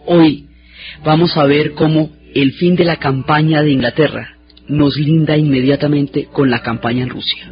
Hoy vamos a ver cómo el fin de la campaña de Inglaterra nos linda inmediatamente con la campaña en Rusia.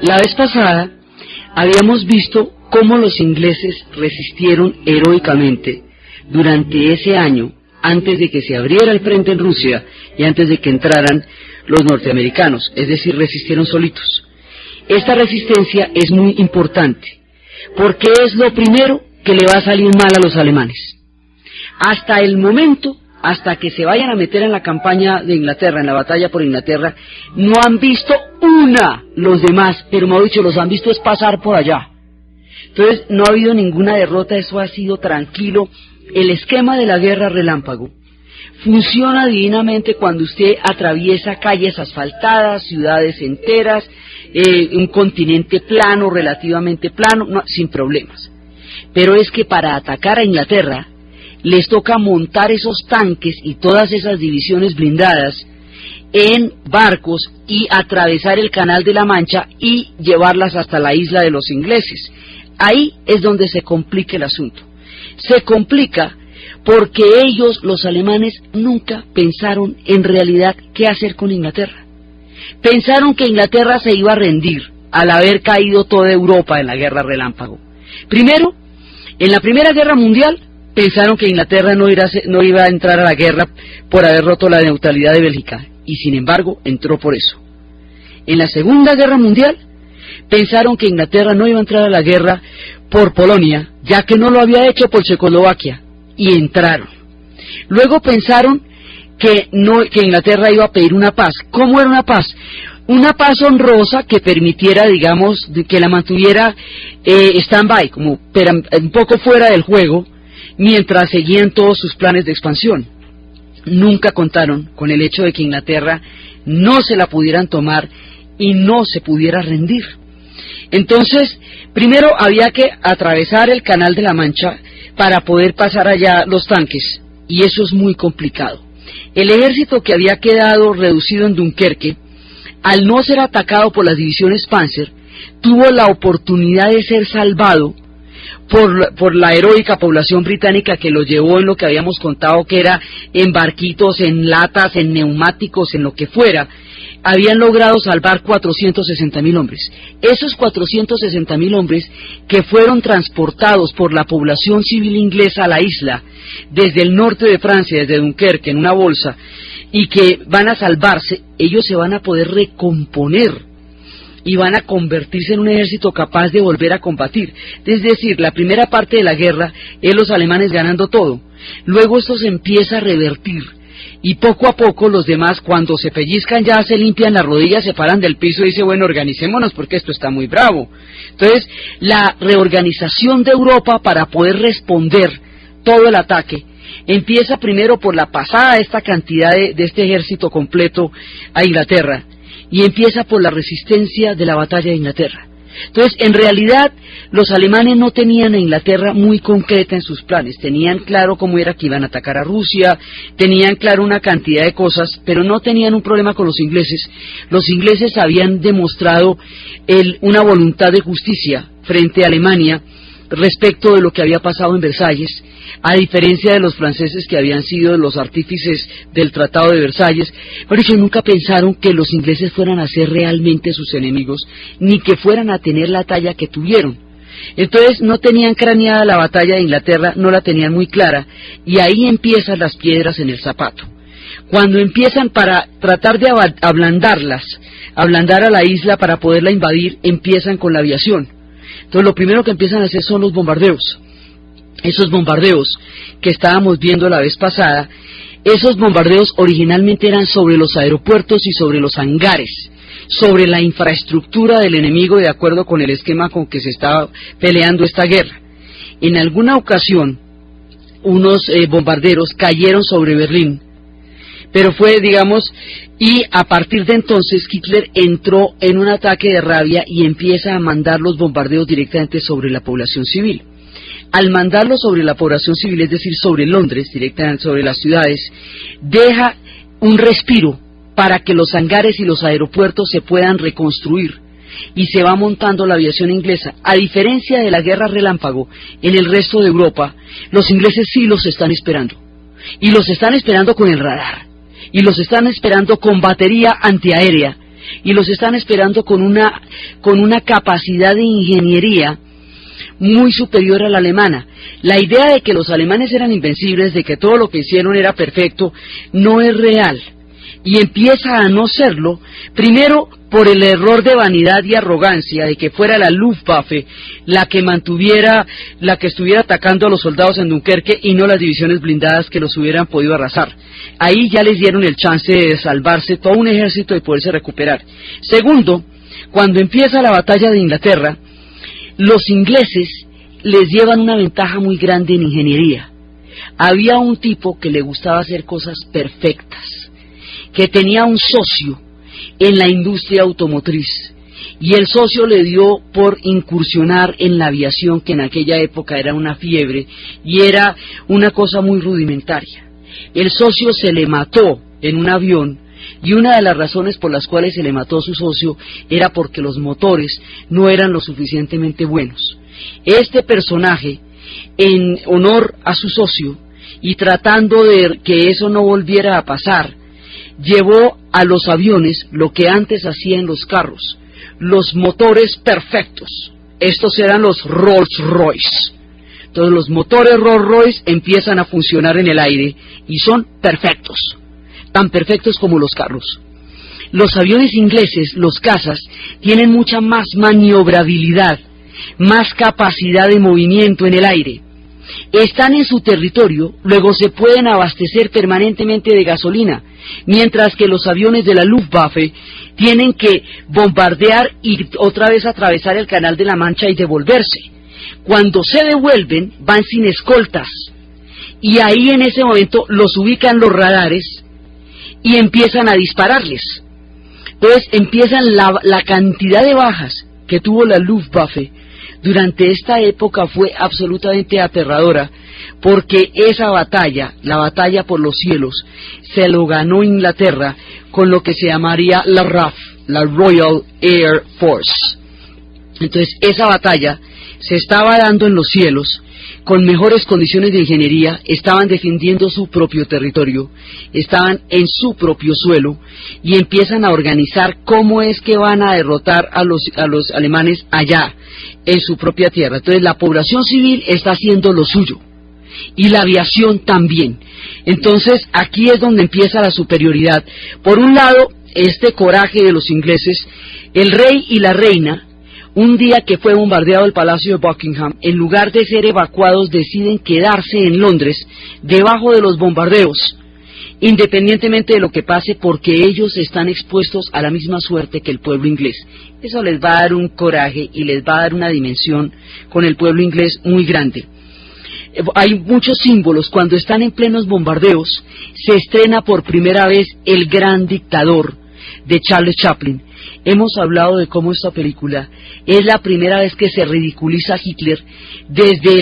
La vez pasada habíamos visto cómo los ingleses resistieron heroicamente durante ese año, antes de que se abriera el frente en Rusia y antes de que entraran los norteamericanos, es decir, resistieron solitos. Esta resistencia es muy importante, porque es lo primero que le va a salir mal a los alemanes. Hasta el momento, hasta que se vayan a meter en la campaña de Inglaterra, en la batalla por Inglaterra, no han visto una los demás, pero mejor dicho, los han visto es pasar por allá. Entonces no ha habido ninguna derrota, eso ha sido tranquilo. El esquema de la guerra relámpago funciona divinamente cuando usted atraviesa calles asfaltadas, ciudades enteras, un continente plano, relativamente plano, no, sin problemas. Pero es que para atacar a Inglaterra les toca montar esos tanques y todas esas divisiones blindadas en barcos y atravesar el Canal de la Mancha y llevarlas hasta la isla de los ingleses. Ahí es donde se complica el asunto. Se complica porque ellos, los alemanes, nunca pensaron en realidad qué hacer con Inglaterra. Pensaron que Inglaterra se iba a rendir al haber caído toda Europa en la guerra relámpago. Primero, en la Primera Guerra Mundial, pensaron que Inglaterra no iba a entrar a la guerra por haber roto la neutralidad de Bélgica, y sin embargo entró por eso. En la Segunda Guerra Mundial, pensaron que Inglaterra no iba a entrar a la guerra por Polonia, ya que no lo había hecho por Checoslovaquia, y entraron. Luego pensaron que Inglaterra iba a pedir una paz. ¿Cómo era una paz? Una paz honrosa que permitiera, digamos, que la mantuviera stand-by, como un poco fuera del juego, mientras seguían todos sus planes de expansión. Nunca contaron con el hecho de que Inglaterra no se la pudieran tomar y no se pudiera rendir. Entonces, primero había que atravesar el Canal de la Mancha para poder pasar allá los tanques, y eso es muy complicado. El ejército que había quedado reducido en Dunkerque, al no ser atacado por las divisiones Panzer, tuvo la oportunidad de ser salvado por la heroica población británica que lo llevó en lo que habíamos contado, que era en barquitos, en latas, en neumáticos, en lo que fuera. Habían logrado salvar 460.000 hombres. Esos 460.000 hombres que fueron transportados por la población civil inglesa a la isla, desde el norte de Francia, desde Dunkerque, en una bolsa, y que van a salvarse, ellos se van a poder recomponer y van a convertirse en un ejército capaz de volver a combatir. Es decir, la primera parte de la guerra es los alemanes ganando todo. Luego esto se empieza a revertir, y poco a poco los demás, cuando se pellizcan, ya se limpian las rodillas, se paran del piso y dicen, bueno, organicémonos porque esto está muy bravo. Entonces, la reorganización de Europa para poder responder todo el ataque empieza primero por la pasada de esta cantidad de este ejército completo a Inglaterra, y empieza por la resistencia de la batalla de Inglaterra. Entonces, en realidad, los alemanes no tenían a Inglaterra muy concreta en sus planes. Tenían claro cómo era que iban a atacar a Rusia, tenían claro una cantidad de cosas, pero no tenían un problema con los ingleses. Los ingleses habían demostrado una voluntad de justicia frente a Alemania respecto de lo que había pasado en Versalles, a diferencia de los franceses que habían sido los artífices del Tratado de Versalles. Pero ellos nunca pensaron que los ingleses fueran a ser realmente sus enemigos, ni que fueran a tener la talla que tuvieron. Entonces no tenían craneada la batalla de Inglaterra, no la tenían muy clara, y ahí empiezan las piedras en el zapato. Cuando empiezan para tratar de ablandar a la isla para poderla invadir, empiezan con la aviación. Entonces lo primero que empiezan a hacer son los bombardeos. Esos bombardeos que estábamos viendo la vez pasada, esos bombardeos originalmente eran sobre los aeropuertos y sobre los hangares, sobre la infraestructura del enemigo, de acuerdo con el esquema con que se estaba peleando esta guerra. en alguna ocasión unos bombarderos cayeron sobre Berlín, pero fue, digamos, y a partir de entonces Hitler entró en un ataque de rabia y empieza a mandar los bombardeos directamente sobre la población civil. Al mandarlos sobre la población civil, es decir, sobre Londres, directamente sobre las ciudades, deja un respiro para que los hangares y los aeropuertos se puedan reconstruir, y se va montando la aviación inglesa. A diferencia de la guerra relámpago en el resto de Europa, los ingleses sí los están esperando, y los están esperando con el radar, y los están esperando con batería antiaérea, y los están esperando con una capacidad de ingeniería muy superior a la alemana. La idea de que los alemanes eran invencibles, de que todo lo que hicieron era perfecto, no es real, y empieza a no serlo, primero por el error de vanidad y arrogancia de que fuera la Luftwaffe la que estuviera atacando a los soldados en Dunkerque y no las divisiones blindadas que los hubieran podido arrasar. Ahí ya les dieron el chance de salvarse todo un ejército y poderse recuperar. Segundo, cuando empieza la batalla de Inglaterra, los ingleses les llevan una ventaja muy grande en ingeniería. Había un tipo que le gustaba hacer cosas perfectas, que tenía un socio en la industria automotriz, y el socio le dio por incursionar en la aviación, que en aquella época era una fiebre y era una cosa muy rudimentaria. El socio se le mató en un avión, y una de las razones por las cuales se le mató a su socio era porque los motores no eran lo suficientemente buenos. Este personaje, en honor a su socio y tratando de que eso no volviera a pasar, llevó a los aviones lo que antes hacían los carros, los motores perfectos. Estos eran los Rolls Royce. Entonces los motores Rolls Royce empiezan a funcionar en el aire y son perfectos, tan perfectos como los carros. Los aviones ingleses, los cazas, tienen mucha más maniobrabilidad, más capacidad de movimiento en el aire. Están en su territorio, luego se pueden abastecer permanentemente de gasolina, mientras que los aviones de la Luftwaffe tienen que bombardear y otra vez atravesar el Canal de la Mancha y devolverse. Cuando se devuelven, van sin escoltas, y ahí en ese momento los ubican los radares y empiezan a dispararles. Entonces empiezan la cantidad de bajas que tuvo la Luftwaffe durante esta época fue absolutamente aterradora, porque esa batalla, la batalla por los cielos, se lo ganó Inglaterra con lo que se llamaría la RAF, la Royal Air Force. Entonces esa batalla se estaba dando en los cielos, con mejores condiciones de ingeniería, estaban defendiendo su propio territorio, estaban en su propio suelo, y empiezan a organizar cómo es que van a derrotar a los alemanes allá, en su propia tierra. Entonces la población civil está haciendo lo suyo, y la aviación también. Entonces aquí es donde empieza la superioridad. Por un lado, este coraje de los ingleses, el rey y la reina, un día que fue bombardeado el Palacio de Buckingham, en lugar de ser evacuados, deciden quedarse en Londres, debajo de los bombardeos, independientemente de lo que pase, porque ellos están expuestos a la misma suerte que el pueblo inglés. Eso les va a dar un coraje y les va a dar una dimensión con el pueblo inglés muy grande. Hay muchos símbolos. Cuando están en plenos bombardeos, se estrena por primera vez El Gran Dictador, de Charles Chaplin. Hemos hablado de cómo esta película es la primera vez que se ridiculiza a Hitler desde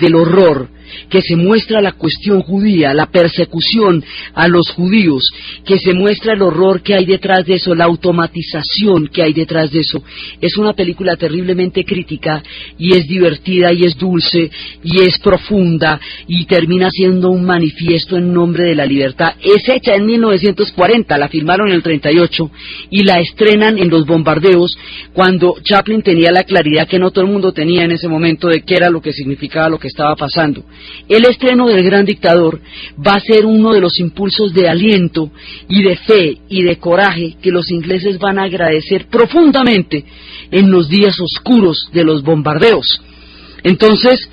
el horror, que se muestra la cuestión judía, la persecución a los judíos, que se muestra el horror que hay detrás de eso, la automatización que hay detrás de eso. Es una película terriblemente crítica, y es divertida, y es dulce, y es profunda, y termina siendo un manifiesto en nombre de la libertad. Es hecha en 1940, la filmaron en el 38, y la estrenan en los bombardeos, cuando Chaplin tenía la claridad que no todo el mundo tenía en ese momento de qué era lo que significaba lo que estaba pasando. El estreno del Gran Dictador va a ser uno de los impulsos de aliento y de fe y de coraje que los ingleses van a agradecer profundamente en los días oscuros de los bombardeos. Entonces,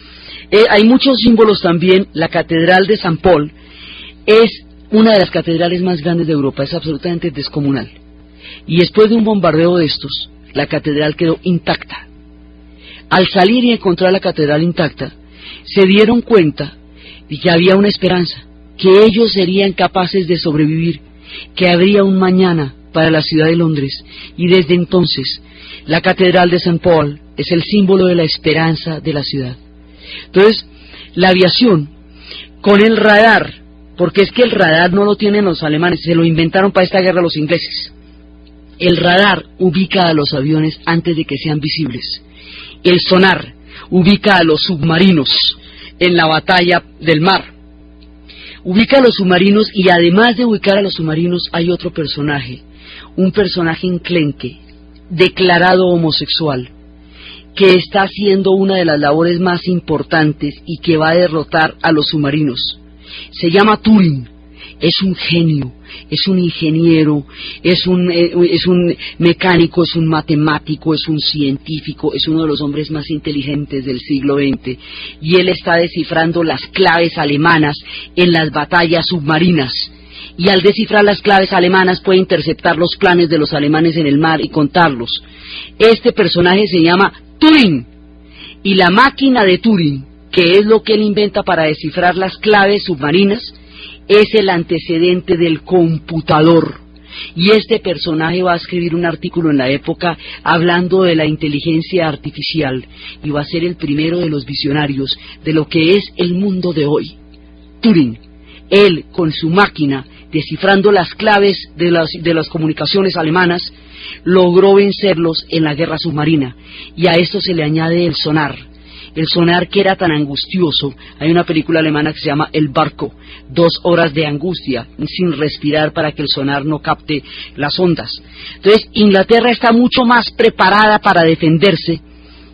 hay muchos símbolos también. La Catedral de San Paul es una de las catedrales más grandes de Europa, es absolutamente descomunal. Y después de un bombardeo de estos, la catedral quedó intacta. Al salir y encontrar la catedral intacta, se dieron cuenta de que había una esperanza, que ellos serían capaces de sobrevivir, que habría un mañana para la ciudad de Londres, y desde entonces la Catedral de St. Paul es el símbolo de la esperanza de la ciudad. Entonces, la aviación, con el radar, porque es que el radar no lo tienen los alemanes, se lo inventaron para esta guerra los ingleses. El radar ubica a los aviones antes de que sean visibles. El sonar ubica a los submarinos en la batalla del mar. Ubica a los submarinos y además de ubicar a los submarinos hay otro personaje, un personaje enclenque, declarado homosexual, que está haciendo una de las labores más importantes y que va a derrotar a los submarinos. Se llama Turing, es un genio, es un ingeniero, es un mecánico, es un matemático, es un científico, es uno de los hombres más inteligentes del siglo XX, y él está descifrando las claves alemanas en las batallas submarinas, y al descifrar las claves alemanas puede interceptar los planes de los alemanes en el mar y contarlos. Este personaje se llama Turing, y la máquina de Turing, que es lo que él inventa para descifrar las claves submarinas, es el antecedente del computador. Y este personaje va a escribir un artículo en la época hablando de la inteligencia artificial, y va a ser el primero de los visionarios de lo que es el mundo de hoy. Turing, él con su máquina, descifrando las claves de las comunicaciones alemanas, logró vencerlos en la guerra submarina, y a esto se le añade el sonar. El sonar que era tan angustioso, hay una película alemana que se llama El Barco, 2 horas de angustia, sin respirar para que el sonar no capte las ondas. Entonces, Inglaterra está mucho más preparada para defenderse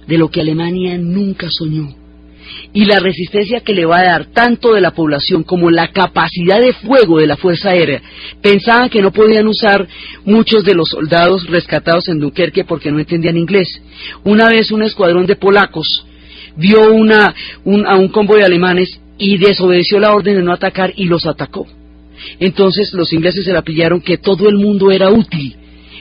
de lo que Alemania nunca soñó. Y la resistencia que le va a dar tanto de la población como la capacidad de fuego de la Fuerza Aérea. Pensaban que no podían usar muchos de los soldados rescatados en Dunkerque porque no entendían inglés. Una vez un escuadrón de polacos vio a un convoy de alemanes y desobedeció la orden de no atacar y los atacó. Entonces los ingleses se la pillaron que todo el mundo era útil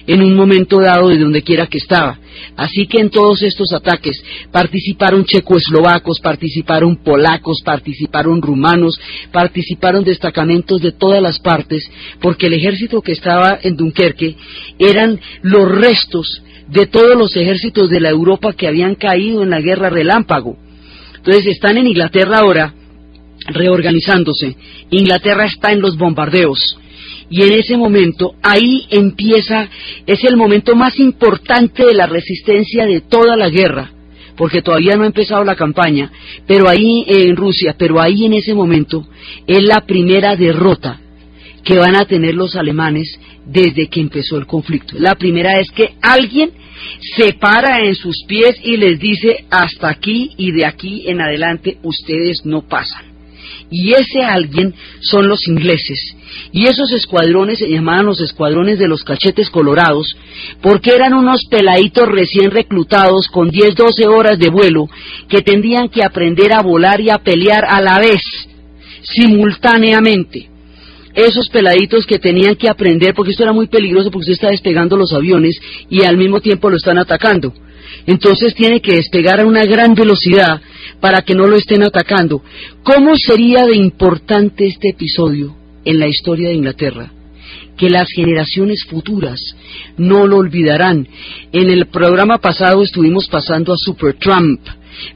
en un momento dado de donde quiera que estaba. Así que en todos estos ataques participaron checoslovacos, participaron polacos, participaron rumanos, participaron destacamentos de todas las partes, porque el ejército que estaba en Dunkerque eran los restos de todos los ejércitos de la Europa que habían caído en la guerra relámpago. Entonces están en Inglaterra ahora, reorganizándose. Inglaterra está en los bombardeos, y en ese momento, ahí empieza, es el momento más importante de la resistencia de toda la guerra, porque todavía no ha empezado la campaña, pero ahí en Rusia, pero ahí en ese momento, es la primera derrota que van a tener los alemanes desde que empezó el conflicto. La primera es que alguien se para en sus pies y les dice: hasta aquí y de aquí en adelante ustedes no pasan. Y ese alguien son los ingleses. Y esos escuadrones se llamaban los escuadrones de los cachetes colorados, porque eran unos peladitos recién reclutados con 10, 12 horas de vuelo, que tendrían que aprender a volar y a pelear a la vez, simultáneamente. Esos peladitos que tenían que aprender, porque esto era muy peligroso, porque usted está despegando los aviones y al mismo tiempo lo están atacando. Entonces tiene que despegar a una gran velocidad para que no lo estén atacando. ¿Cómo sería de importante este episodio en la historia de Inglaterra? Que las generaciones futuras no lo olvidarán. En el programa pasado estuvimos pasando a Supertramp.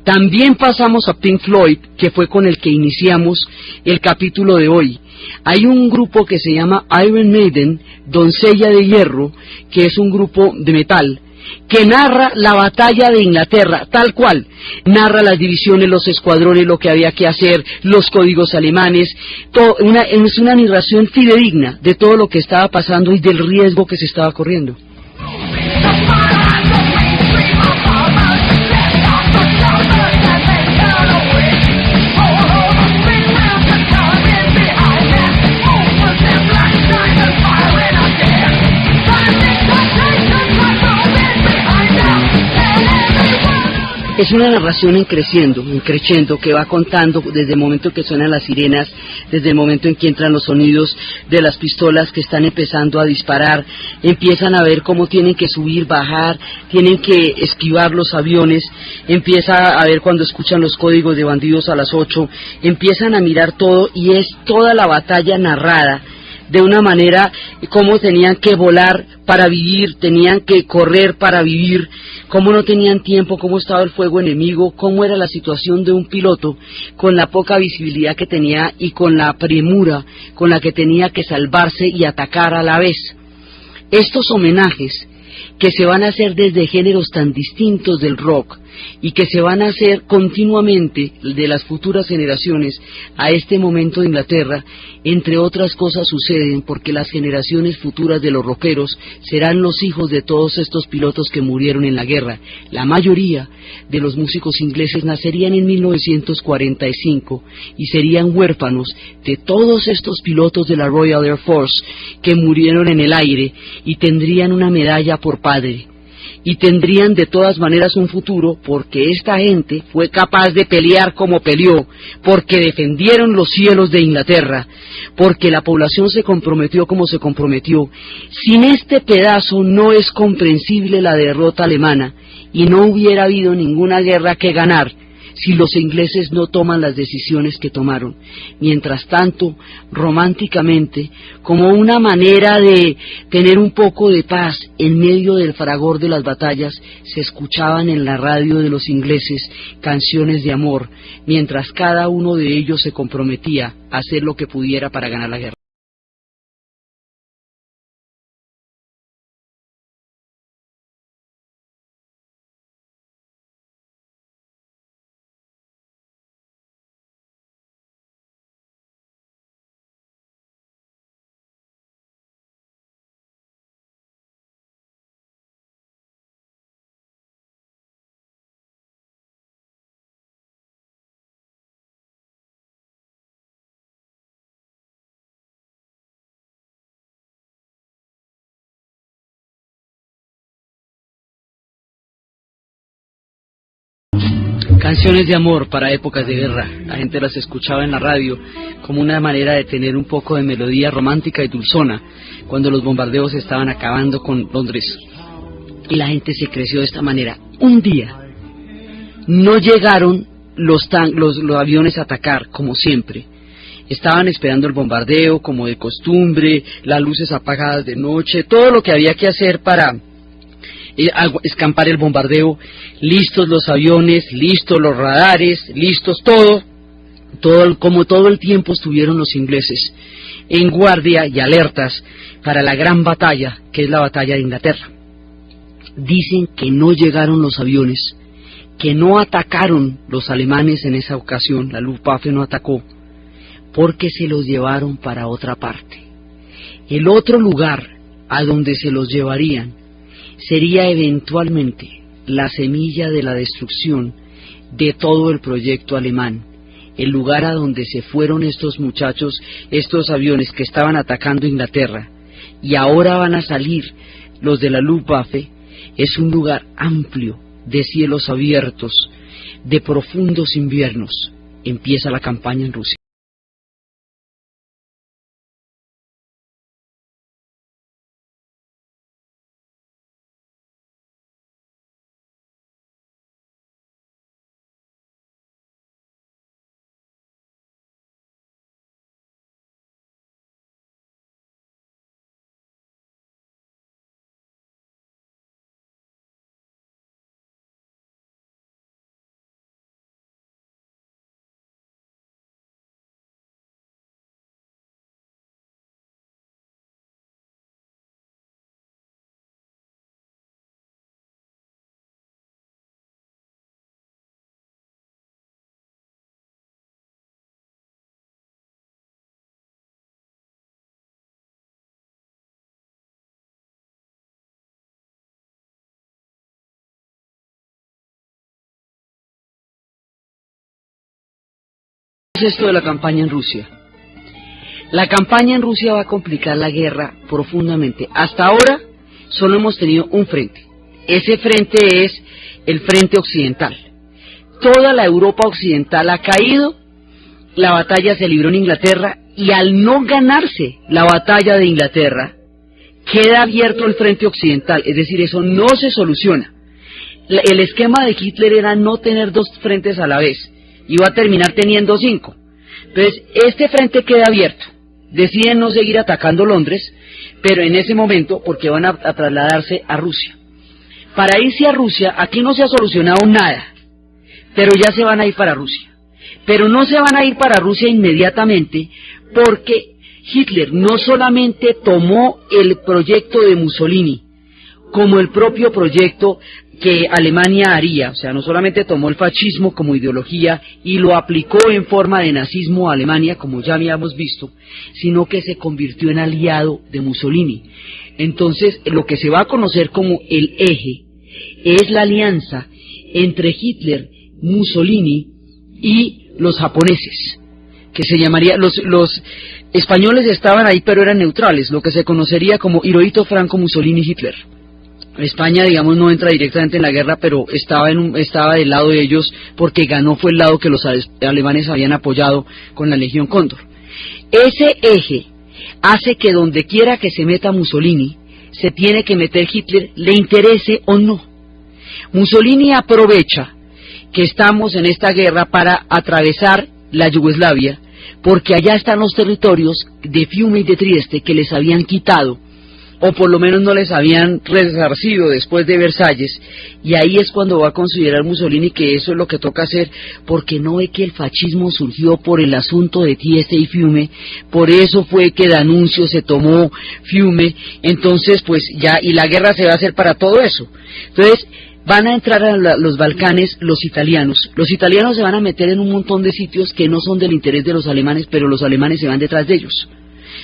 También pasamos a Pink Floyd, que fue con el que iniciamos el capítulo de hoy. Hay un grupo que se llama Iron Maiden, Doncella de Hierro, que es un grupo de metal, que narra la batalla de Inglaterra, tal cual. Narra las divisiones, los escuadrones, lo que había que hacer, los códigos alemanes. Es una narración fidedigna de todo lo que estaba pasando y del riesgo que se estaba corriendo. Es una narración en creciendo, que va contando desde el momento que suenan las sirenas, desde el momento en que entran los sonidos de las pistolas que están empezando a disparar, empiezan a ver cómo tienen que subir, bajar, tienen que esquivar los aviones, empieza a ver cuando escuchan los códigos de bandidos a las 8, empiezan a mirar todo y es toda la batalla narrada de una manera cómo tenían que volar para vivir, tenían que correr para vivir, cómo no tenían tiempo, cómo estaba el fuego enemigo, cómo era la situación de un piloto con la poca visibilidad que tenía y con la premura con la que tenía que salvarse y atacar a la vez. Estos homenajes que se van a hacer desde géneros tan distintos del rock y que se van a hacer continuamente de las futuras generaciones a este momento de Inglaterra, entre otras cosas suceden porque las generaciones futuras de los rockeros serán los hijos de todos estos pilotos que murieron en la guerra. La mayoría de los músicos ingleses nacerían en 1945 y serían huérfanos de todos estos pilotos de la Royal Air Force que murieron en el aire y tendrían una medalla por padre. Y tendrían de todas maneras un futuro porque esta gente fue capaz de pelear como peleó, porque defendieron los cielos de Inglaterra, porque la población se comprometió como se comprometió. Sin este pedazo no es comprensible la derrota alemana y no hubiera habido ninguna guerra que ganar si los ingleses no toman las decisiones que tomaron. Mientras tanto, románticamente, como una manera de tener un poco de paz en medio del fragor de las batallas, se escuchaban en la radio de los ingleses canciones de amor, mientras cada uno de ellos se comprometía a hacer lo que pudiera para ganar la guerra. Canciones de amor para épocas de guerra. La gente las escuchaba en la radio como una manera de tener un poco de melodía romántica y dulzona cuando los bombardeos estaban acabando con Londres. Y la gente se creció de esta manera. Un día no llegaron los aviones a atacar como siempre. Estaban esperando el bombardeo como de costumbre, las luces apagadas de noche, todo lo que había que hacer para escampar el bombardeo, listos los aviones, listos los radares, listos todo como todo el tiempo estuvieron los ingleses en guardia y alertas para la gran batalla que es la batalla de Inglaterra. Dicen que no llegaron los aviones, que no atacaron los alemanes en esa ocasión, la Luftwaffe no atacó, porque se los llevaron para otra parte. El otro lugar a donde se los llevarían sería eventualmente la semilla de la destrucción de todo el proyecto alemán. El lugar a donde se fueron estos muchachos, estos aviones que estaban atacando Inglaterra, y ahora van a salir los de la Luftwaffe, es un lugar amplio, de cielos abiertos, de profundos inviernos. Empieza la campaña en Rusia. ¿Qué es esto de la campaña en Rusia? La campaña en Rusia va a complicar la guerra profundamente. Hasta ahora solo hemos tenido un frente. Ese frente es el frente occidental. toda la Europa occidental ha caído, la batalla se libró en Inglaterra, y al no ganarse la batalla de Inglaterra, queda abierto el frente occidental, es decir, eso no se soluciona. El esquema de Hitler era no tener dos frentes a la vez, iba a terminar teniendo 5. Entonces, este frente queda abierto, deciden no seguir atacando Londres, pero en ese momento, porque van a trasladarse a Rusia. Para irse a Rusia, aquí no se ha solucionado nada, pero ya se van a ir para Rusia. Pero no se van a ir para Rusia inmediatamente, porque Hitler no solamente tomó el proyecto de Mussolini, como el propio proyecto que Alemania haría, o sea, no solamente tomó el fascismo como ideología y lo aplicó en forma de nazismo a Alemania, como ya habíamos visto, sino que se convirtió en aliado de Mussolini. Entonces, lo que se va a conocer como el eje es la alianza entre Hitler, Mussolini y los japoneses, que se llamaría, los españoles estaban ahí pero eran neutrales, lo que se conocería como Hirohito, Franco, Mussolini, Hitler. España, digamos, no entra directamente en la guerra, pero estaba del lado de ellos, porque ganó fue el lado que los alemanes habían apoyado con la Legión Cóndor. Ese eje hace que donde quiera que se meta Mussolini, se tiene que meter Hitler, le interese o no. Mussolini aprovecha que estamos en esta guerra para atravesar la Yugoslavia, porque allá están los territorios de Fiume y de Trieste que les habían quitado, o por lo menos no les habían resarcido después de Versalles, y ahí es cuando va a considerar Mussolini que eso es lo que toca hacer, porque no ve que el fascismo surgió por el asunto de Trieste y Fiume, por eso fue que D'Annunzio se tomó Fiume, entonces pues ya, y la guerra se va a hacer para todo eso. Entonces van a entrar a los Balcanes los italianos se van a meter en un montón de sitios que no son del interés de los alemanes, pero los alemanes se van detrás de ellos.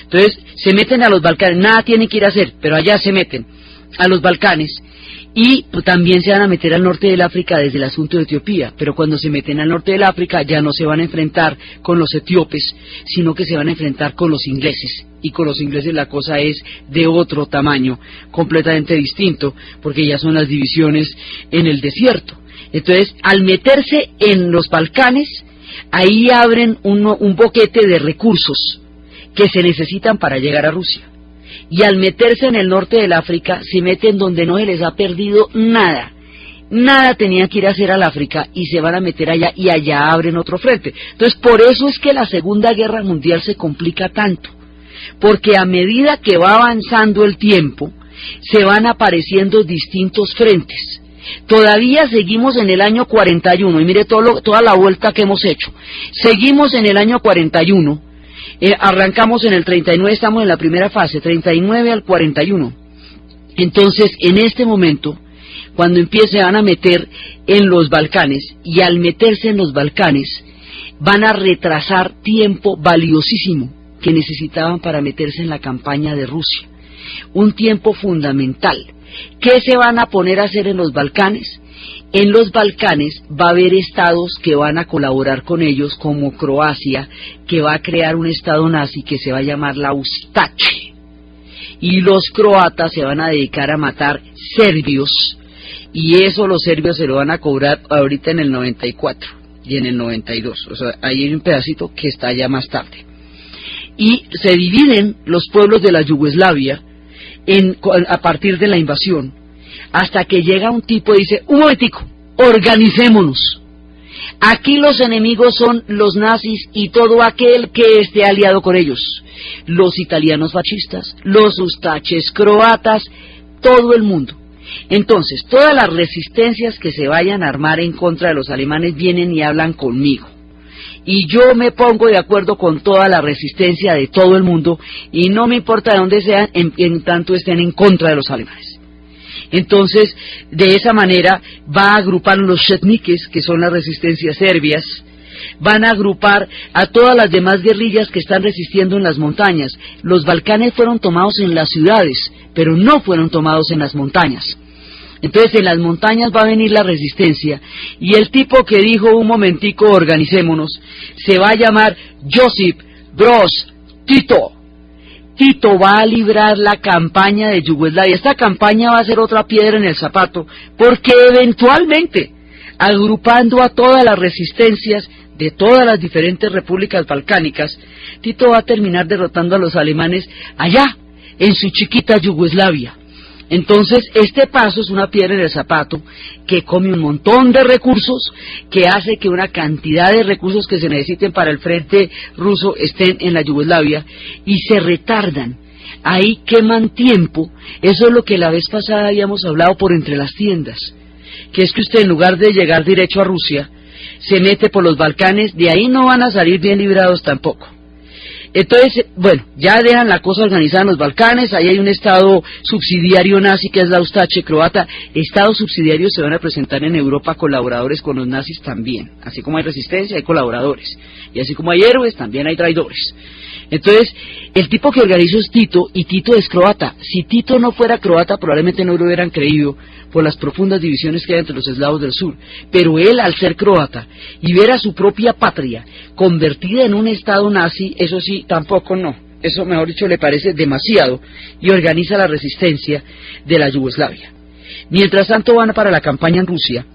Entonces, se meten a los Balcanes, nada tienen que ir a hacer, pero allá se meten a los Balcanes, y también se van a meter al norte del África desde el asunto de Etiopía, pero cuando se meten al norte del África ya no se van a enfrentar con los etíopes, sino que se van a enfrentar con los ingleses, y con los ingleses la cosa es de otro tamaño, completamente distinto, porque ya son las divisiones en el desierto. Entonces, al meterse en los Balcanes, ahí abren un boquete de recursos que se necesitan para llegar a Rusia. Y al meterse en el norte del África, se meten donde no se les ha perdido nada. Nada tenían que ir a hacer al África y se van a meter allá, y allá abren otro frente. Entonces, por eso es que la Segunda Guerra Mundial se complica tanto. Porque a medida que va avanzando el tiempo, se van apareciendo distintos frentes. Todavía seguimos en el año 41, y mire toda la vuelta que hemos hecho. Seguimos en el año 41, arrancamos en el 39, estamos en la primera fase, 39 al 41. Entonces, en este momento, cuando se van a meter en los Balcanes, y al meterse en los Balcanes, van a retrasar tiempo valiosísimo que necesitaban para meterse en la campaña de Rusia. Un tiempo fundamental. ¿Qué se van a poner a hacer en los Balcanes? En los Balcanes va a haber estados que van a colaborar con ellos, como Croacia, que va a crear un estado nazi que se va a llamar la Ustache. Y los croatas se van a dedicar a matar serbios, y eso los serbios se lo van a cobrar ahorita en el 94 y en el 92. O sea, ahí hay un pedacito que está ya más tarde. Y se dividen los pueblos de la Yugoslavia a partir de la invasión, hasta que llega un tipo y dice: un momentico, organicémonos. Aquí los enemigos son los nazis y todo aquel que esté aliado con ellos, los italianos fascistas, los ustaches croatas, todo el mundo. Entonces, todas las resistencias que se vayan a armar en contra de los alemanes vienen y hablan conmigo, y yo me pongo de acuerdo con toda la resistencia de todo el mundo, y no me importa de dónde sean, en tanto estén en contra de los alemanes. Entonces, de esa manera va a agrupar los chetniques, que son las resistencias serbias, van a agrupar a todas las demás guerrillas que están resistiendo en las montañas. Los Balcanes fueron tomados en las ciudades, pero no fueron tomados en las montañas. Entonces, en las montañas va a venir la resistencia, y el tipo que dijo: un momentico, organicémonos, se va a llamar Josip Broz Tito. Tito va a librar la campaña de Yugoslavia. Esta campaña va a ser otra piedra en el zapato, porque eventualmente agrupando a todas las resistencias de todas las diferentes repúblicas balcánicas, Tito va a terminar derrotando a los alemanes allá, en su chiquita Yugoslavia. Entonces, este paso es una piedra en el zapato que come un montón de recursos, que hace que una cantidad de recursos que se necesiten para el frente ruso estén en la Yugoslavia y se retardan. Ahí queman tiempo. Eso es lo que la vez pasada habíamos hablado por entre las tiendas, que es que usted, en lugar de llegar derecho a Rusia, se mete por los Balcanes. De ahí no van a salir bien librados tampoco. Entonces, bueno, ya dejan la cosa organizada en los Balcanes. Ahí hay un estado subsidiario nazi que es la Ustache croata. Estados subsidiarios se van a presentar en Europa colaboradores con los nazis también. Así como hay resistencia, hay colaboradores. Y así como hay héroes, también hay traidores. Entonces, el tipo que organizó es Tito, y Tito es croata. Si Tito no fuera croata, probablemente no lo hubieran creído por las profundas divisiones que hay entre los eslavos del sur. Pero él, al ser croata y ver a su propia patria convertida en un estado nazi, eso sí, tampoco no. Eso, mejor dicho, le parece demasiado, y organiza la resistencia de la Yugoslavia. Mientras tanto, van para la campaña en Rusia.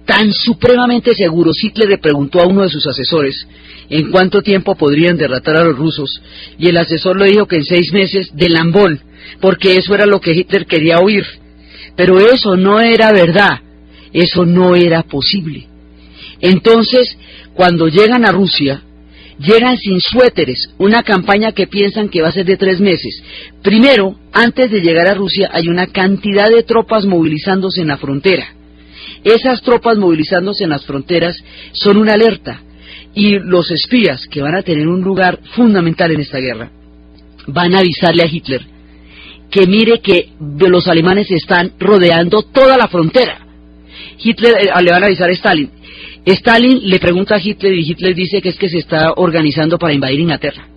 Tan supremamente seguros, Hitler le preguntó a uno de sus asesores en cuánto tiempo podrían derrotar a los rusos, y el asesor le dijo que en 6 meses de lambón, porque eso era lo que Hitler quería oír. Pero eso no era verdad, eso no era posible. Entonces, cuando llegan a Rusia, llegan sin suéteres, una campaña que piensan que va a ser de 3 meses. Primero, antes de llegar a Rusia, hay una cantidad de tropas movilizándose en la frontera. Esas tropas movilizándose en las fronteras son una alerta, y los espías, que van a tener un lugar fundamental en esta guerra, van a avisarle a Hitler que mire que los alemanes están rodeando toda la frontera. Hitler le van a avisar a Stalin. Stalin le pregunta a Hitler, y Hitler dice que es que se está organizando para invadir Inglaterra.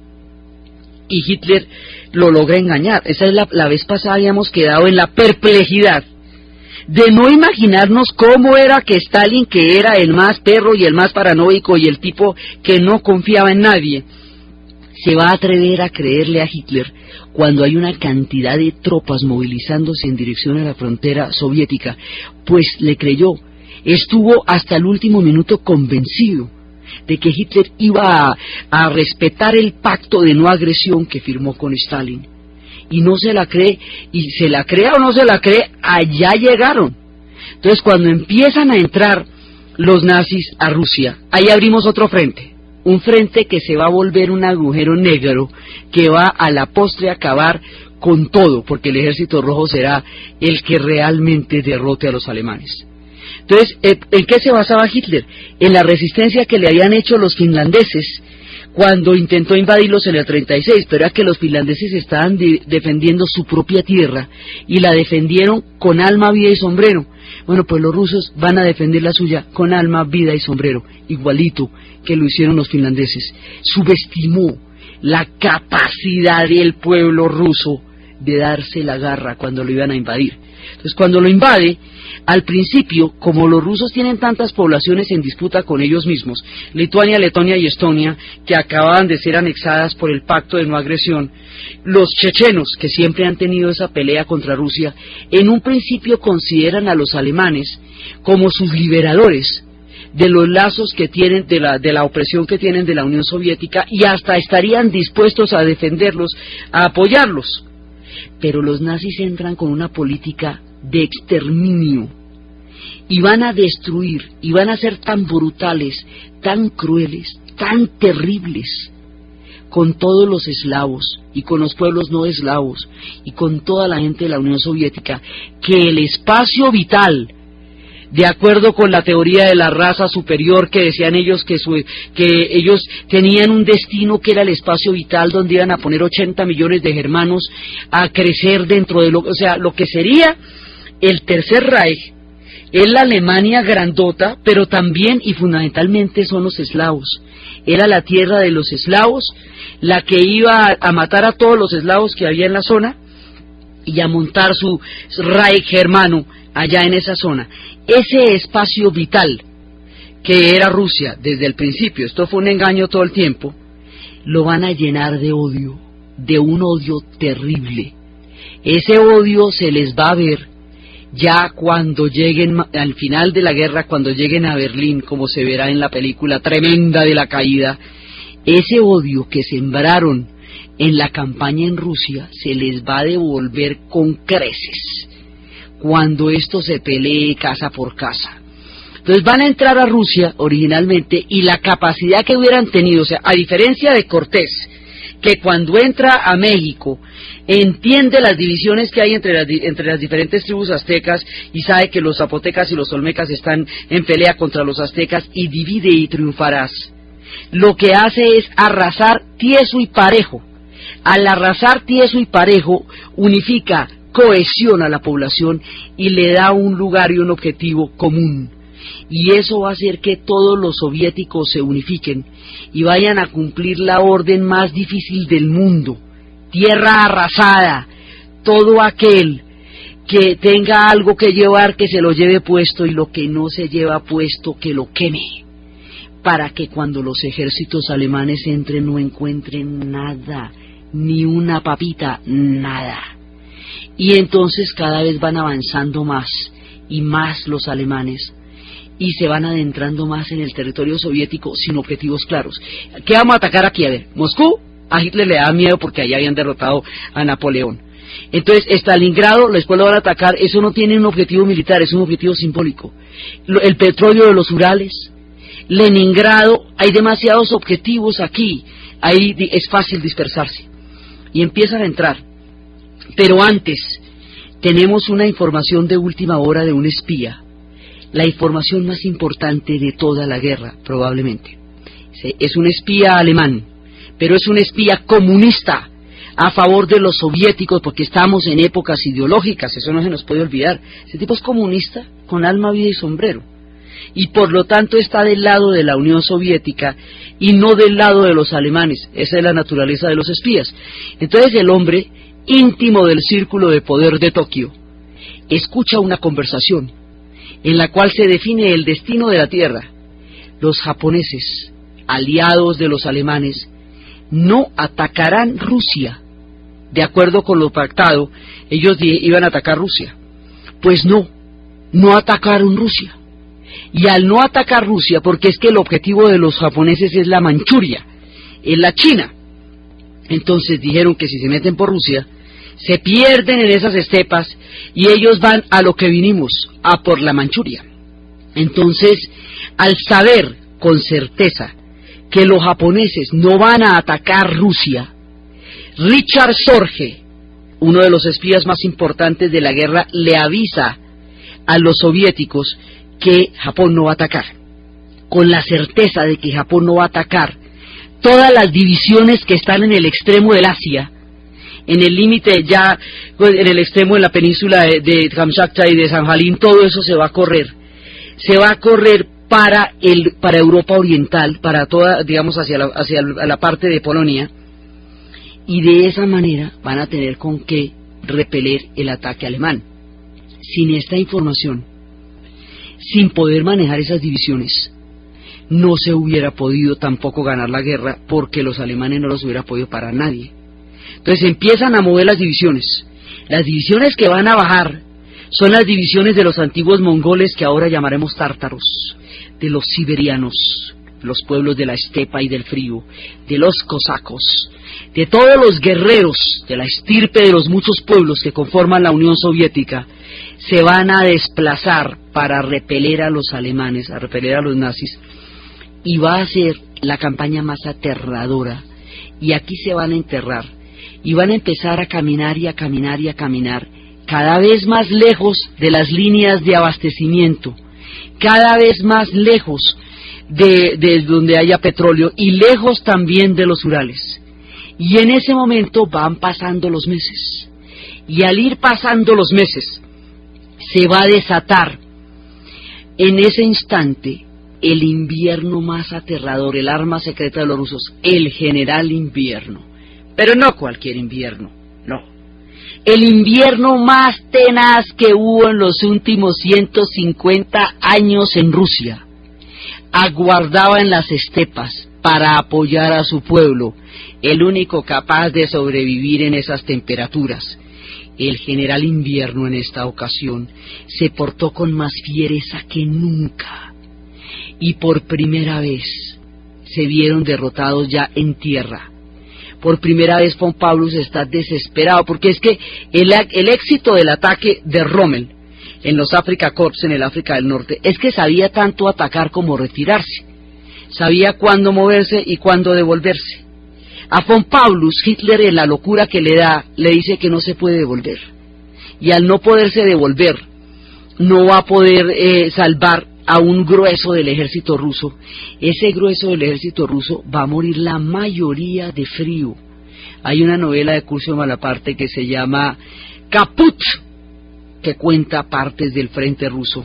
Y Hitler lo logra engañar. Esa es la vez pasada habíamos quedado en la perplejidad de no imaginarnos cómo era que Stalin, que era el más perro y el más paranoico y el tipo que no confiaba en nadie, se va a atrever a creerle a Hitler cuando hay una cantidad de tropas movilizándose en dirección a la frontera soviética. Pues le creyó, estuvo hasta el último minuto convencido de que Hitler iba a respetar el pacto de no agresión que firmó con Stalin. Y no se la cree, y se la crea o no se la cree, allá llegaron. Entonces, cuando empiezan a entrar los nazis a Rusia, ahí abrimos otro frente, un frente que se va a volver un agujero negro, que va a la postre a acabar con todo, porque el ejército rojo será el que realmente derrote a los alemanes. Entonces, ¿en qué se basaba Hitler? En la resistencia que le habían hecho los finlandeses cuando intentó invadirlos en el 36, pero era que los finlandeses estaban defendiendo su propia tierra, y la defendieron con alma, vida y sombrero. Bueno, pues los rusos van a defender la suya con alma, vida y sombrero, igualito que lo hicieron los finlandeses. Subestimó la capacidad del pueblo ruso de darse la garra cuando lo iban a invadir. Entonces, cuando lo invade, al principio, como los rusos tienen tantas poblaciones en disputa con ellos mismos, Lituania, Letonia y Estonia, que acababan de ser anexadas por el pacto de no agresión, los chechenos, que siempre han tenido esa pelea contra Rusia, en un principio consideran a los alemanes como sus liberadores de los lazos que tienen, de la opresión que tienen de la Unión Soviética, y hasta estarían dispuestos a defenderlos, a apoyarlos. Pero los nazis entran con una política de exterminio, y van a destruir, y van a ser tan brutales, tan crueles, tan terribles, con todos los eslavos, y con los pueblos no eslavos, y con toda la gente de la Unión Soviética, que el espacio vital, de acuerdo con la teoría de la raza superior, que decían ellos que ellos tenían un destino que era el espacio vital, donde iban a poner 80 millones de germanos a crecer dentro de lo que sería el Tercer Reich, es la Alemania grandota, pero también y fundamentalmente son los eslavos. Era la tierra de los eslavos, la que iba a matar a todos los eslavos que había en la zona y a montar su Reich germano allá en esa zona. Ese espacio vital que era Rusia desde el principio, esto fue un engaño todo el tiempo, lo van a llenar de odio, de un odio terrible. Ese odio se les va a ver Ya cuando lleguen, al final de la guerra, cuando lleguen a Berlín, como se verá en la película tremenda de la caída, ese odio que sembraron en la campaña en Rusia se les va a devolver con creces cuando esto se pelee casa por casa. Entonces van a entrar a Rusia originalmente, y la capacidad que hubieran tenido, o sea, a diferencia de Cortés, que cuando entra a México entiende las divisiones que hay entre las diferentes tribus aztecas y sabe que los zapotecas y los olmecas están en pelea contra los aztecas y divide y triunfarás. Lo que hace es arrasar tieso y parejo. Al arrasar tieso y parejo unifica, cohesiona a la población y le da un lugar y un objetivo común. Y eso va a hacer que todos los soviéticos se unifiquen y vayan a cumplir la orden más difícil del mundo. Tierra arrasada, todo aquel que tenga algo que llevar, que se lo lleve puesto, y lo que no se lleva puesto, que lo queme, para que cuando los ejércitos alemanes entren no encuentren nada, ni una papita, nada. Y entonces cada vez van avanzando más y más los alemanes, y se van adentrando más en el territorio soviético sin objetivos claros. ¿Qué vamos a atacar aquí? A ver, Moscú. A Hitler le da miedo porque allá habían derrotado a Napoleón. Entonces, Stalingrado, después lo van a atacar. Eso no tiene un objetivo militar, es un objetivo simbólico. El petróleo de los Urales, Leningrado, hay demasiados objetivos aquí. Ahí es fácil dispersarse. Y empiezan a entrar. Pero antes, tenemos una información de última hora de un espía. La información más importante de toda la guerra, probablemente. Es un espía alemán, pero es un espía comunista a favor de los soviéticos, porque estamos en épocas ideológicas, eso no se nos puede olvidar. Ese tipo es comunista con alma, vida y sombrero, y por lo tanto está del lado de la Unión Soviética y no del lado de los alemanes. Esa es la naturaleza de los espías. Entonces el hombre íntimo del círculo de poder de Tokio escucha una conversación en la cual se define el destino de la Tierra. Los japoneses, aliados de los alemanes, no atacarán Rusia. De acuerdo con lo pactado, ellos iban a atacar Rusia. Pues no atacaron Rusia. Y al no atacar Rusia, porque es que el objetivo de los japoneses es la Manchuria, es la China. Entonces dijeron que si se meten por Rusia, se pierden en esas estepas y ellos van a lo que vinimos, a por la Manchuria. Entonces, al saber con certeza que los japoneses no van a atacar Rusia, Richard Sorge, uno de los espías más importantes de la guerra, le avisa a los soviéticos que Japón no va a atacar. Con la certeza de que Japón no va a atacar, todas las divisiones que están en el extremo del Asia, en el límite ya, en el extremo de la península de Kamchatka y de Sanjalín, todo eso se va a correr. Se va a correr para Europa Oriental, para toda, digamos, hacia la parte de Polonia, y de esa manera van a tener con qué repeler el ataque alemán. Sin esta información, sin poder manejar esas divisiones, no se hubiera podido tampoco ganar la guerra, porque los alemanes no los hubiera podido parar nadie. Entonces empiezan a mover las divisiones. Las divisiones que van a bajar son las divisiones de los antiguos mongoles, que ahora llamaremos tártaros, de los siberianos, los pueblos de la estepa y del frío, de los cosacos, de todos los guerreros de la estirpe de los muchos pueblos que conforman la Unión Soviética. Se van a desplazar para repeler a los alemanes, a repeler a los nazis, y va a ser la campaña más aterradora, y aquí se van a enterrar, y van a empezar a caminar y a caminar y a caminar, cada vez más lejos de las líneas de abastecimiento, cada vez más lejos de donde haya petróleo, y lejos también de los Urales. Y en ese momento van pasando los meses, y al ir pasando los meses, se va a desatar en ese instante el invierno más aterrador, el arma secreta de los rusos, el general invierno. Pero no cualquier invierno, no. El invierno más tenaz que hubo en los últimos 150 años en Rusia. Aguardaba en las estepas para apoyar a su pueblo, el único capaz de sobrevivir en esas temperaturas. El general Invierno en esta ocasión se portó con más fiereza que nunca, y por primera vez se vieron derrotados ya en tierra. Por primera vez von Paulus está desesperado, porque es que el éxito del ataque de Rommel en los Afrika Korps en el África del Norte es que sabía tanto atacar como retirarse, sabía cuándo moverse y cuándo devolverse. A von Paulus, Hitler, en la locura que le da, le dice que no se puede devolver, y al no poderse devolver no va a poder salvar a un grueso del ejército ruso. Ese grueso del ejército ruso va a morir la mayoría de frío. Hay una novela de Curzio Malaparte que se llama Caput, que cuenta partes del frente ruso.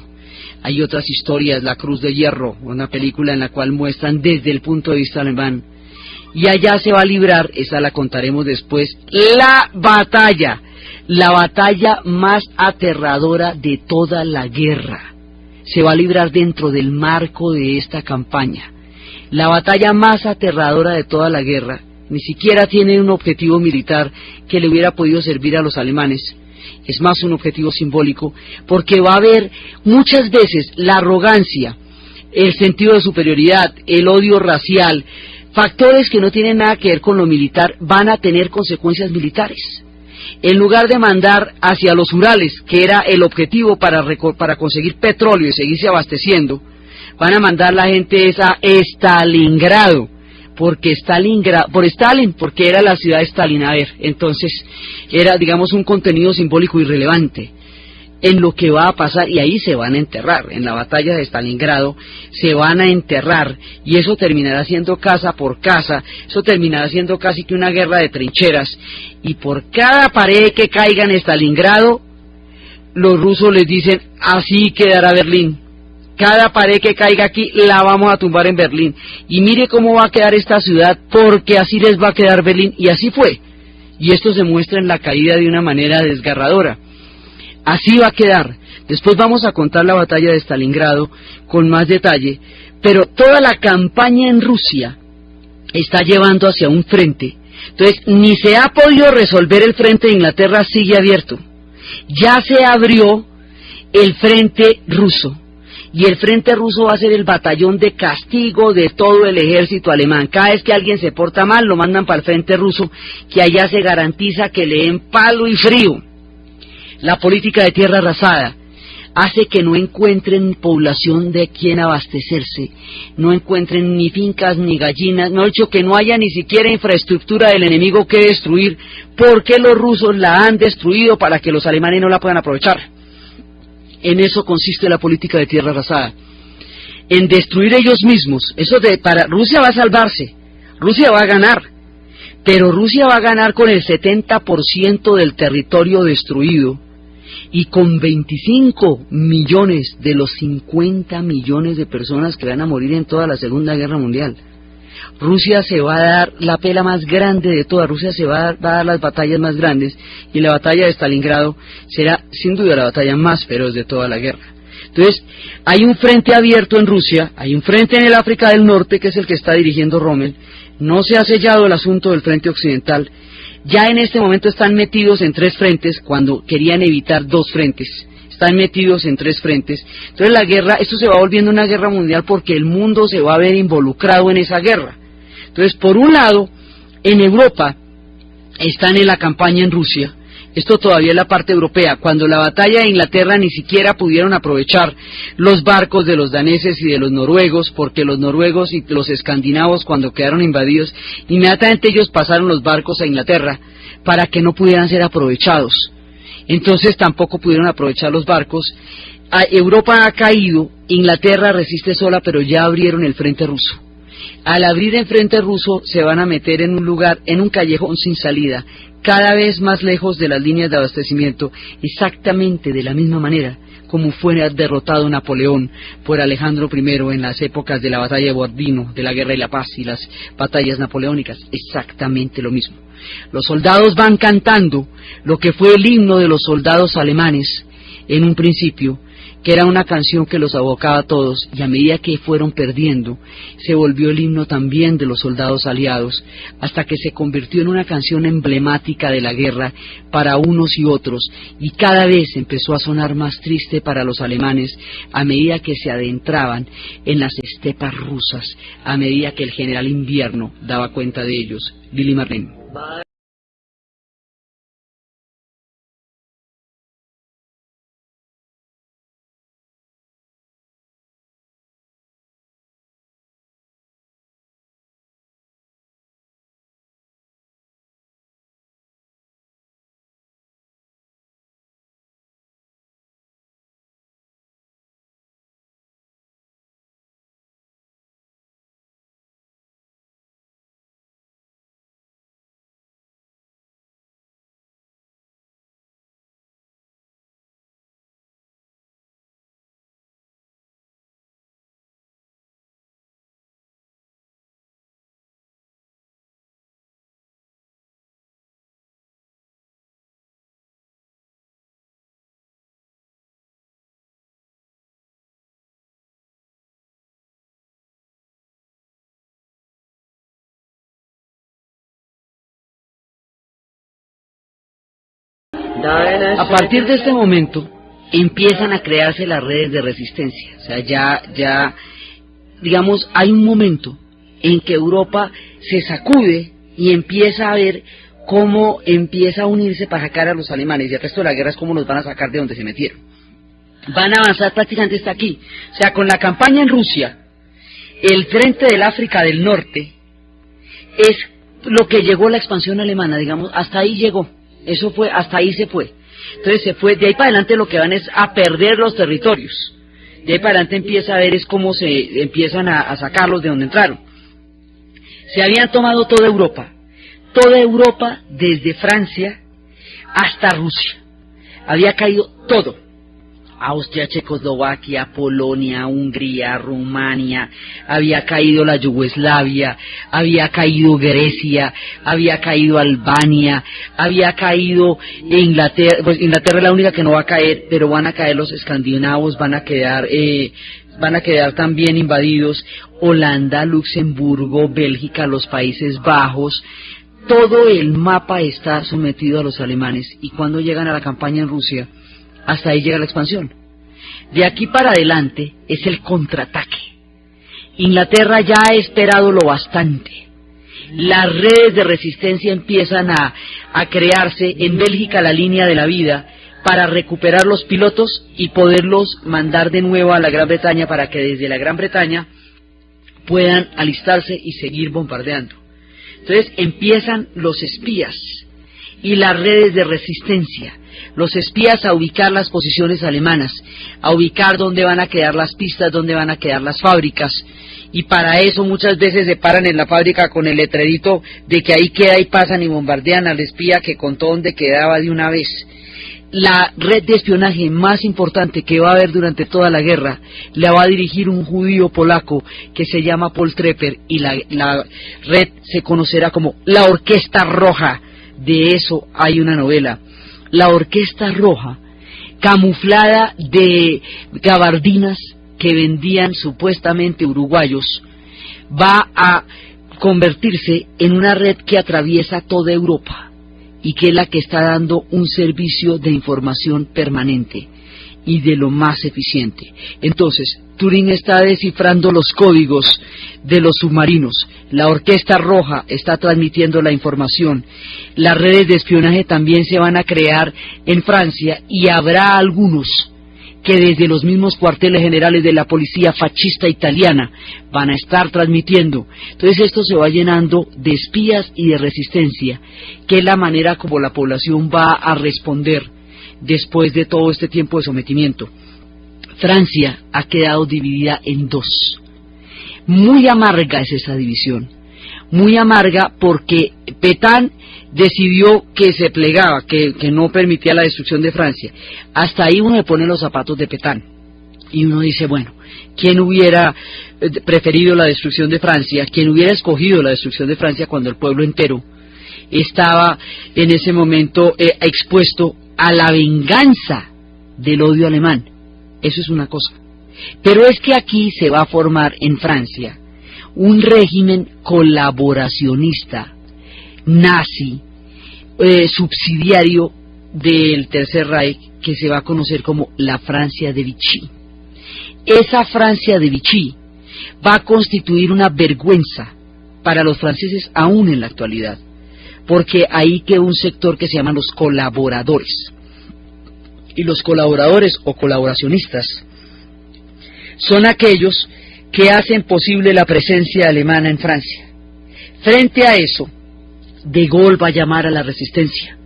Hay otras historias, La Cruz de Hierro, una película en la cual muestran desde el punto de vista alemán. Y allá se va a librar, esa la contaremos después, la batalla más aterradora de toda la guerra. Se va a librar dentro del marco de esta campaña. La batalla más aterradora de toda la guerra ni siquiera tiene un objetivo militar que le hubiera podido servir a los alemanes. Es más un objetivo simbólico, porque va a haber muchas veces la arrogancia, el sentido de superioridad, el odio racial, factores que no tienen nada que ver con lo militar, van a tener consecuencias militares. En lugar de mandar hacia los Urales, que era el objetivo para conseguir petróleo y seguirse abasteciendo, van a mandar la gente a Stalingrado, por Stalin, porque era la ciudad de Stalin. A ver, entonces era, digamos, un contenido simbólico irrelevante en lo que va a pasar, y ahí se van a enterrar. En la batalla de Stalingrado se van a enterrar, y eso terminará siendo casa por casa, eso terminará siendo casi que una guerra de trincheras, y por cada pared que caiga en Stalingrado, los rusos les dicen, así quedará Berlín. Cada pared que caiga aquí la vamos a tumbar en Berlín, y mire cómo va a quedar esta ciudad, porque así les va a quedar Berlín, y así fue. Y esto se muestra en la caída de una manera desgarradora. Así va a quedar. Después vamos a contar la batalla de Stalingrado con más detalle, pero toda la campaña en Rusia está llevando hacia un frente. Entonces, ni se ha podido resolver el frente de Inglaterra, sigue abierto. Ya se abrió el frente ruso, y el frente ruso va a ser el batallón de castigo de todo el ejército alemán. Cada vez que alguien se porta mal, lo mandan para el frente ruso, que allá se garantiza que le den palo y frío. La política de tierra arrasada hace que no encuentren población de quien abastecerse, no encuentren ni fincas ni gallinas, no, dicho que no haya ni siquiera infraestructura del enemigo que destruir, porque los rusos la han destruido para que los alemanes no la puedan aprovechar. En eso consiste la política de tierra arrasada, en destruir ellos mismos. Para Rusia va a salvarse, Rusia va a ganar, pero Rusia va a ganar con el 70% del territorio destruido, y con 25 millones de los 50 millones de personas que van a morir en toda la Segunda Guerra Mundial. Rusia se va a dar la pela más grande de toda, Rusia se va a dar las batallas más grandes, y la batalla de Stalingrado será sin duda la batalla más feroz de toda la guerra. Entonces, hay un frente abierto en Rusia, hay un frente en el África del Norte, que es el que está dirigiendo Rommel. No se ha sellado el asunto del frente occidental. Ya en este momento están metidos en 3 frentes, cuando querían evitar 2 frentes. Están metidos en 3 frentes. Entonces la guerra, esto se va volviendo una guerra mundial, porque el mundo se va a ver involucrado en esa guerra. Entonces, por un lado, en Europa están en la campaña en Rusia. Esto todavía es la parte europea. Cuando la batalla de Inglaterra ni siquiera pudieron aprovechar los barcos de los daneses y de los noruegos, porque los noruegos y los escandinavos, cuando quedaron invadidos, inmediatamente ellos pasaron los barcos a Inglaterra para que no pudieran ser aprovechados. Entonces tampoco pudieron aprovechar los barcos. Europa ha caído, Inglaterra resiste sola, pero ya abrieron el frente ruso. Al abrir el frente ruso se van a meter en un lugar, en un callejón sin salida, cada vez más lejos de las líneas de abastecimiento, exactamente de la misma manera como fue derrotado Napoleón por Alejandro I en las épocas de la batalla de Borodino, de la Guerra de la Paz y las batallas napoleónicas. Exactamente lo mismo. Los soldados van cantando lo que fue el himno de los soldados alemanes en un principio, que era una canción que los abocaba a todos, y a medida que fueron perdiendo, se volvió el himno también de los soldados aliados, hasta que se convirtió en una canción emblemática de la guerra para unos y otros, y cada vez empezó a sonar más triste para los alemanes a medida que se adentraban en las estepas rusas, a medida que el general Invierno daba cuenta de ellos. Lili Marlene. A partir de este momento empiezan a crearse las redes de resistencia. O sea, digamos, hay un momento en que Europa se sacude y empieza a ver cómo empieza a unirse para sacar a los alemanes, y el resto de la guerra es cómo los van a sacar de donde se metieron. Van a avanzar prácticamente hasta aquí. O sea, con la campaña en Rusia, el frente del África del Norte es lo que llegó la expansión alemana, digamos, hasta ahí llegó. Eso fue, hasta ahí se fue. Entonces se fue, de ahí para adelante lo que van es a perder los territorios. De ahí para adelante empieza a ver es cómo se empiezan a sacarlos de donde entraron. Se habían tomado toda Europa desde Francia hasta Rusia. Había caído todo. Austria, Checoslovaquia, Polonia, Hungría, Rumania, había caído la Yugoslavia, había caído Grecia, había caído Albania, había caído Inglaterra. Pues Inglaterra es la única que no va a caer, pero van a caer los escandinavos, van a quedar también invadidos Holanda, Luxemburgo, Bélgica, los Países Bajos. Todo el mapa está sometido a los alemanes, y cuando llegan a la campaña en Rusia, hasta ahí llega la expansión. De aquí para adelante es el contraataque. Inglaterra ya ha esperado lo bastante. Las redes de resistencia empiezan a crearse. En Bélgica la línea de la vida, para recuperar los pilotos y poderlos mandar de nuevo a la Gran Bretaña, para que desde la Gran Bretaña puedan alistarse y seguir bombardeando. Entonces empiezan los espías y las redes de resistencia. Los espías a ubicar las posiciones alemanas, a ubicar dónde van a quedar las pistas, dónde van a quedar las fábricas, y para eso muchas veces se paran en la fábrica con el letrerito de que ahí queda, y pasan y bombardean al espía que contó dónde quedaba de una vez. La red de espionaje más importante que va a haber durante toda la guerra la va a dirigir un judío polaco que se llama Paul Trepper, y la red se conocerá como la Orquesta Roja. De eso hay una novela. La Orquesta Roja, camuflada de gabardinas que vendían supuestamente uruguayos, va a convertirse en una red que atraviesa toda Europa, y que es la que está dando un servicio de información permanente y de lo más eficiente. Entonces, Turing está descifrando los códigos de los submarinos, la Orquesta Roja está transmitiendo la información, las redes de espionaje también se van a crear en Francia, y habrá algunos que desde los mismos cuarteles generales de la policía fascista italiana van a estar transmitiendo. Entonces esto se va llenando de espías y de resistencia, que es la manera como la población va a responder después de todo este tiempo de sometimiento. Francia ha quedado dividida en dos. Muy amarga es esa división, muy amarga, porque Pétain decidió que se plegaba, que no permitía la destrucción de Francia. Hasta ahí uno le pone los zapatos de Pétain, y uno dice, bueno, ¿quién hubiera preferido la destrucción de Francia? ¿Quién hubiera escogido la destrucción de Francia cuando el pueblo entero estaba en ese momento expuesto a la venganza del odio alemán? Eso es una cosa. Pero es que aquí se va a formar en Francia un régimen colaboracionista, nazi, subsidiario del Tercer Reich, que se va a conocer como la Francia de Vichy. Esa Francia de Vichy va a constituir una vergüenza para los franceses aún en la actualidad, porque ahí quedó un sector que se llama los colaboradores. Y los colaboradores o colaboracionistas son aquellos que hacen posible la presencia alemana en Francia. Frente a eso, De Gaulle va a llamar a la resistencia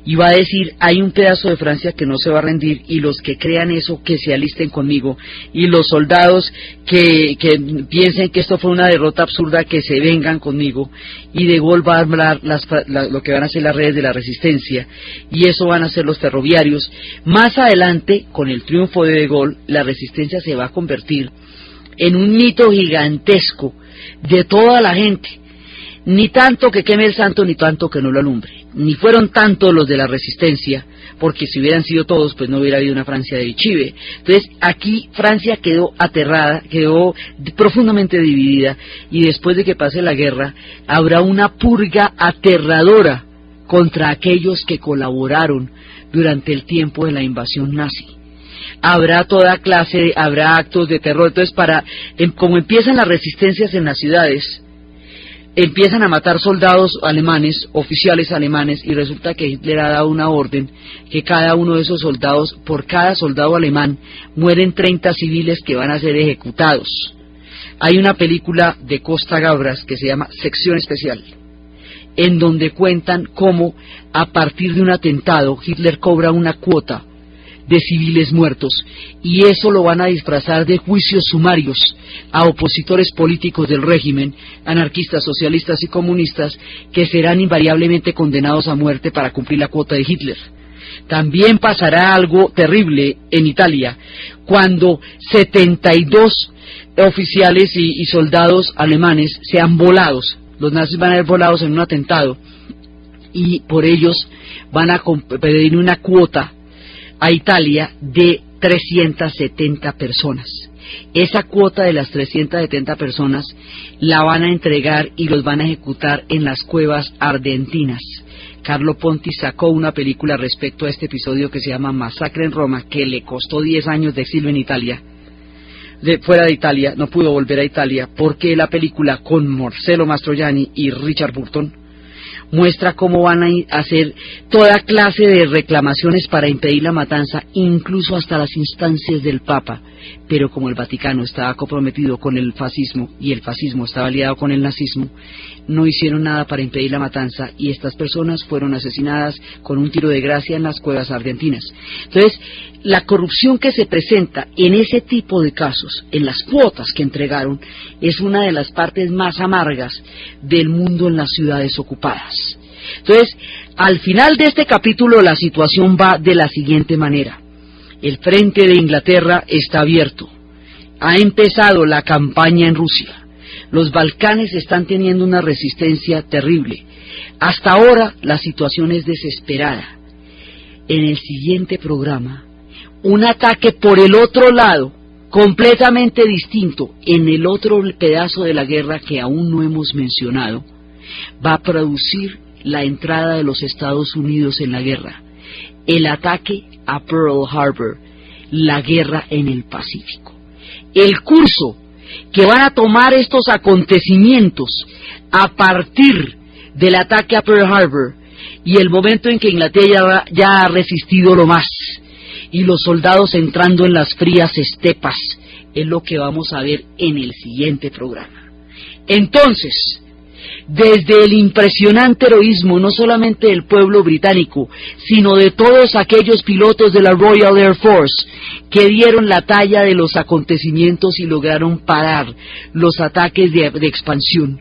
y va a decir, hay un pedazo de Francia que no se va a rendir, y los que crean eso, que se alisten conmigo, y los soldados que piensen que esto fue una derrota absurda, que se vengan conmigo. Y De Gaulle va a hablar lo que van a ser las redes de la resistencia, y eso van a ser los ferroviarios. Más adelante, con el triunfo de Gaulle, la resistencia se va a convertir en un mito gigantesco de toda la gente. Ni tanto que queme el santo, ni tanto que no lo alumbre. Ni fueron tantos los de la resistencia, porque si hubieran sido todos, pues no hubiera habido una Francia de Vichy. Entonces, aquí Francia quedó aterrada, quedó profundamente dividida, y después de que pase la guerra, habrá una purga aterradora contra aquellos que colaboraron durante el tiempo de la invasión nazi. Habrá toda clase, habrá actos de terror. Entonces, como empiezan las resistencias en las ciudades, empiezan a matar soldados alemanes, oficiales alemanes, y resulta que Hitler ha dado una orden que cada uno de esos soldados, por cada soldado alemán, mueren 30 civiles que van a ser ejecutados. Hay una película de Costa Gabras que se llama Sección Especial, en donde cuentan cómo a partir de un atentado Hitler cobra una cuota de civiles muertos, y eso lo van a disfrazar de juicios sumarios a opositores políticos del régimen, anarquistas, socialistas y comunistas, que serán invariablemente condenados a muerte para cumplir la cuota de Hitler. También pasará algo terrible en Italia, cuando 72 oficiales y soldados alemanes sean volados. Los nazis van a ser volados en un atentado, y por ellos van a pedir una cuota a Italia de 370 personas. Esa cuota de las 370 personas la van a entregar y los van a ejecutar en las cuevas argentinas. Carlo Ponti sacó una película respecto a este episodio que se llama Masacre en Roma, que le costó 10 años de exilio en Italia. Fuera de Italia, no pudo volver a Italia, porque la película, con Marcello Mastroianni y Richard Burton, muestra cómo van a hacer toda clase de reclamaciones para impedir la matanza, incluso hasta las instancias del Papa. Pero como el Vaticano estaba comprometido con el fascismo y el fascismo estaba aliado con el nazismo, no hicieron nada para impedir la matanza, y estas personas fueron asesinadas con un tiro de gracia en las cuevas argentinas. Entonces, la corrupción que se presenta en ese tipo de casos, en las cuotas que entregaron, es una de las partes más amargas del mundo en las ciudades ocupadas. Entonces, al final de este capítulo, la situación va de la siguiente manera. El frente de Inglaterra está abierto. Ha empezado la campaña en Rusia. Los Balcanes están teniendo una resistencia terrible. Hasta ahora la situación es desesperada. En el siguiente programa, un ataque por el otro lado, completamente distinto, en el otro pedazo de la guerra que aún no hemos mencionado, va a producir la entrada de los Estados Unidos en la guerra. El ataque a Pearl Harbor, la guerra en el Pacífico. El curso que van a tomar estos acontecimientos a partir del ataque a Pearl Harbor y el momento en que Inglaterra ya ha resistido lo más, y los soldados entrando en las frías estepas, es lo que vamos a ver en el siguiente programa. Entonces, desde el impresionante heroísmo no solamente del pueblo británico, sino de todos aquellos pilotos de la Royal Air Force que dieron la talla de los acontecimientos y lograron parar los ataques de expansión,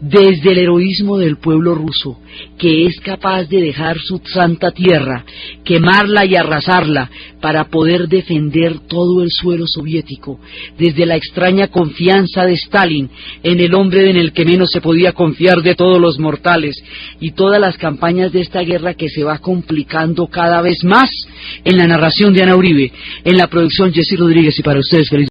desde el heroísmo del pueblo ruso, que es capaz de dejar su santa tierra, quemarla y arrasarla para poder defender todo el suelo soviético, desde la extraña confianza de Stalin en el hombre en el que menos se podía confiar de todos los mortales, y todas las campañas de esta guerra que se va complicando cada vez más. En la narración de Ana Uribe, en la producción Jessy Rodríguez, y para ustedes feliz